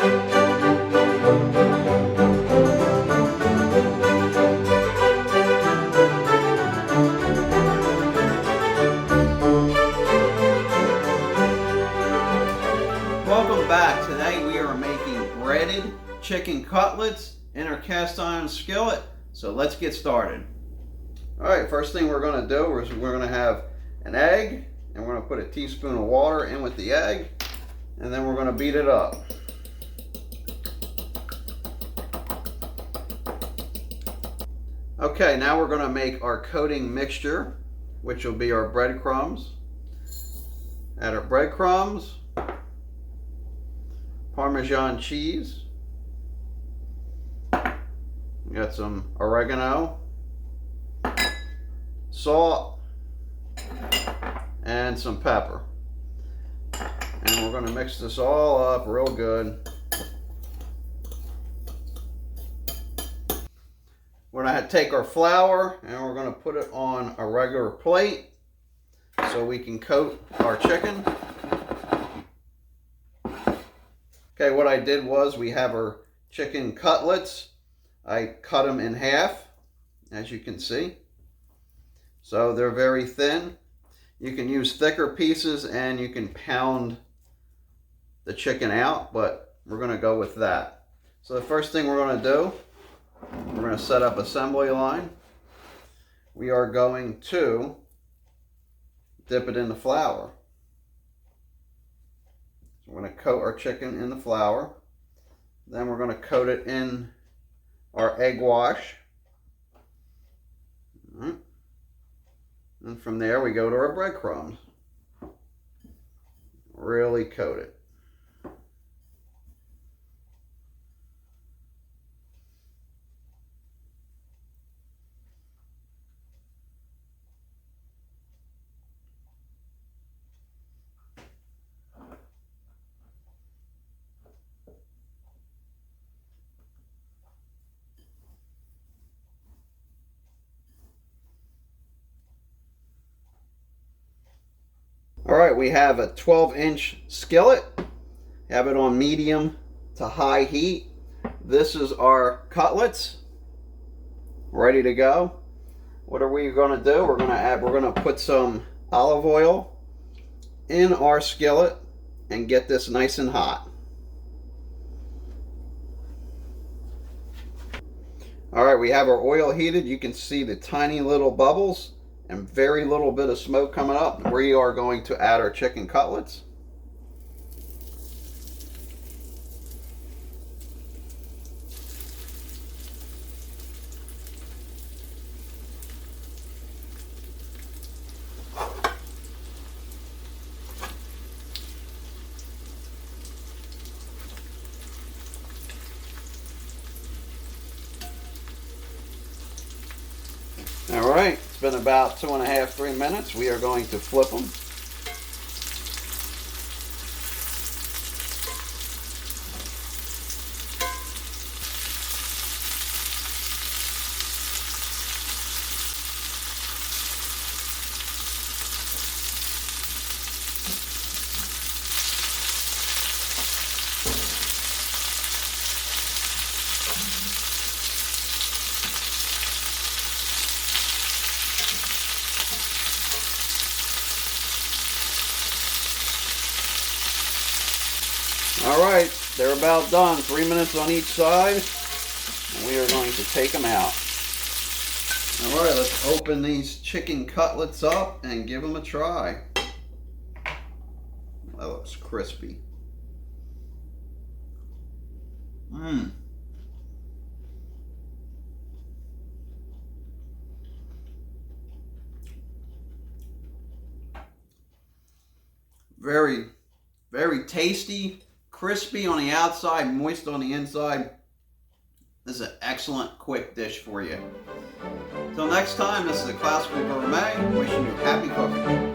Welcome back. Today we are making breaded chicken cutlets in our cast iron skillet. So let's get started. All right, first thing we're going to do is we're going to have an egg, and we're going to put a teaspoon of water in with the egg, and then we're going to beat it up. Okay, now we're going to make our coating mixture, which will be our breadcrumbs. Add our breadcrumbs, Parmesan cheese, we got some oregano, salt, and some pepper. And we're going to mix this all up real good. We're going to take our flour and we're going to put it on a regular plate so we can coat our chicken. Okay, what I did was we have our chicken cutlets. I cut them in half, as you can see. So they're very thin. You can use thicker pieces and you can pound the chicken out, but we're going to go with that. So the first thing we're going to do, we're going to set up assembly line. We are going to dip it in the flour. So we're going to coat our chicken in the flour. Then we're going to coat it in our egg wash. All right. And from there we go to our breadcrumbs. Really coat it. All right, we have a 12-inch skillet. Have it on medium to high heat. This is our cutlets, ready to go. What are we going to do? We're going to put some olive oil in our skillet and get this nice and hot. All right, we have our oil heated. You can see the tiny little bubbles and very little bit of smoke coming up. We are going to add our chicken cutlets. All right, it's been about 2.5–3 minutes. We are going to flip them. All right, they're about done. 3 minutes on each side, and we are going to take them out. All right, let's open these chicken cutlets up and give them a try. That looks crispy. Very, very tasty. Crispy on the outside, moist on the inside. This is an excellent quick dish for you. Till next time, this is the Classical Gourmet wishing you happy cooking.